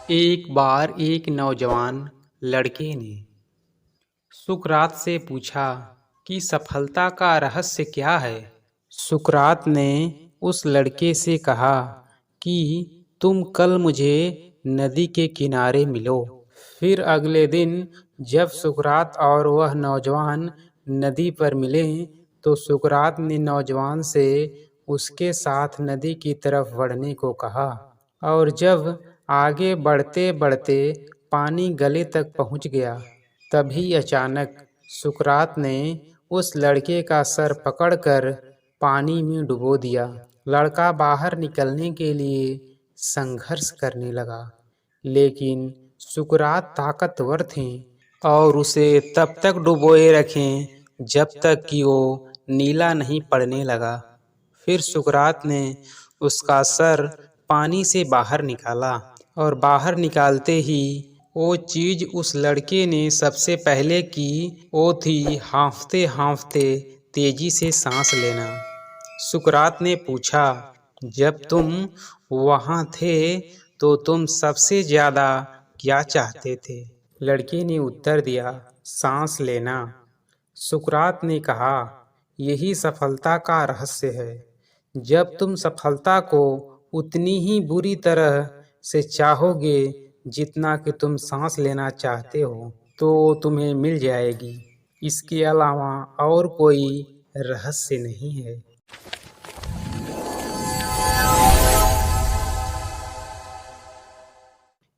एक बार एक नौजवान लड़के ने सुकरात से पूछा कि सफलता का रहस्य क्या है। सुकरात ने उस लड़के से कहा कि तुम कल मुझे नदी के किनारे मिलो। फिर अगले दिन जब सुकरात और वह नौजवान नदी पर मिले तो सुकरात ने नौजवान से उसके साथ नदी की तरफ बढ़ने को कहा। और जब आगे बढ़ते बढ़ते पानी गले तक पहुंच गया, तभी अचानक सुकरात ने उस लड़के का सर पकड़कर पानी में डुबो दिया। लड़का बाहर निकलने के लिए संघर्ष करने लगा, लेकिन सुकरात ताकतवर थे और उसे तब तक डुबोए रखें जब तक कि वो नीला नहीं पड़ने लगा। फिर सुकरात ने उसका सर पानी से बाहर निकाला और बाहर निकालते ही वो चीज उस लड़के ने सबसे पहले की वो थी हाँफते हाँफते तेजी से सांस लेना। सुकरात ने पूछा, जब तुम वहाँ थे तो तुम सबसे ज्यादा क्या चाहते थे? लड़के ने उत्तर दिया, सांस लेना। सुकरात ने कहा, यही सफलता का रहस्य है। जब तुम सफलता को उतनी ही बुरी तरह से चाहोगे जितना कि तुम सांस लेना चाहते हो, तो तुम्हें मिल जाएगी। इसके अलावा और कोई रहस्य नहीं है।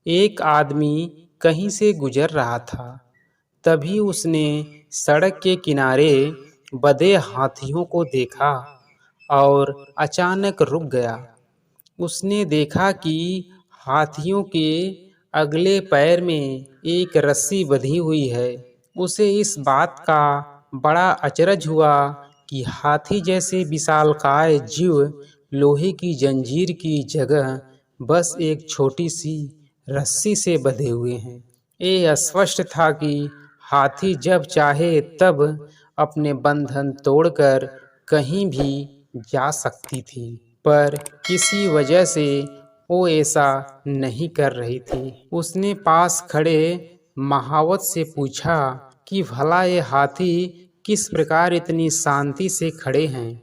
एक आदमी कहीं से गुजर रहा था। तभी उसने सड़क के किनारे बंधे हाथियों को देखा और अचानक रुक गया। उसने देखा कि हाथियों के अगले पैर में एक रस्सी बंधी हुई है। उसे इस बात का बड़ा अचरज हुआ कि हाथी जैसे विशालकाय जीव लोहे की जंजीर की जगह बस एक छोटी सी रस्सी से बंधे हुए हैं। ये स्पष्ट था कि हाथी जब चाहे तब अपने बंधन तोड़कर कहीं भी जा सकती थी, पर किसी वजह से वो ऐसा नहीं कर रही थी। उसने पास खड़े महावत से पूछा कि भला ये हाथी किस प्रकार इतनी शांति से खड़े हैं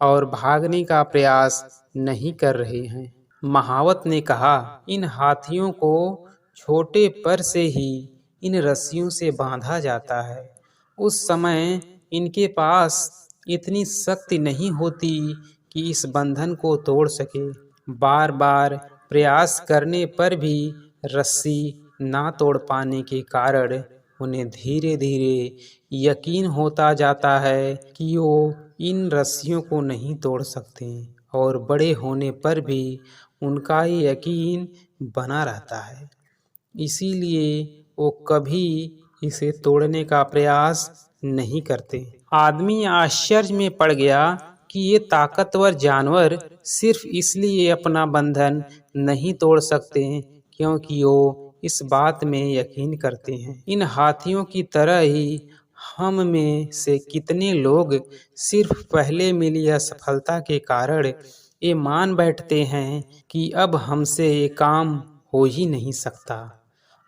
और भागने का प्रयास नहीं कर रहे हैं। महावत ने कहा, इन हाथियों को छोटे पर से ही इन रस्सियों से बांधा जाता है। उस समय इनके पास इतनी शक्ति नहीं होती कि इस बंधन को तोड़ सके। बार बार प्रयास करने पर भी रस्सी ना तोड़ पाने के कारण उन्हें धीरे धीरे यकीन होता जाता है कि वो इन रस्सियों को नहीं तोड़ सकते, और बड़े होने पर भी उनका ये यकीन बना रहता है। इसीलिए वो कभी इसे तोड़ने का प्रयास नहीं करते। आदमी आश्चर्य में पड़ गया कि ये ताकतवर जानवर सिर्फ इसलिए अपना बंधन नहीं तोड़ सकते क्योंकि वो इस बात में यकीन करते हैं। इन हाथियों की तरह ही हम में से कितने लोग सिर्फ पहले मिली असफलता के कारण ये मान बैठते हैं कि अब हमसे ये काम हो ही नहीं सकता,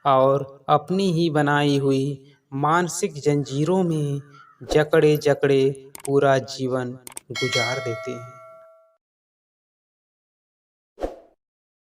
और अपनी ही बनाई हुई मानसिक जंजीरों में जकड़े जकड़े पूरा जीवन गुजार देते हैं।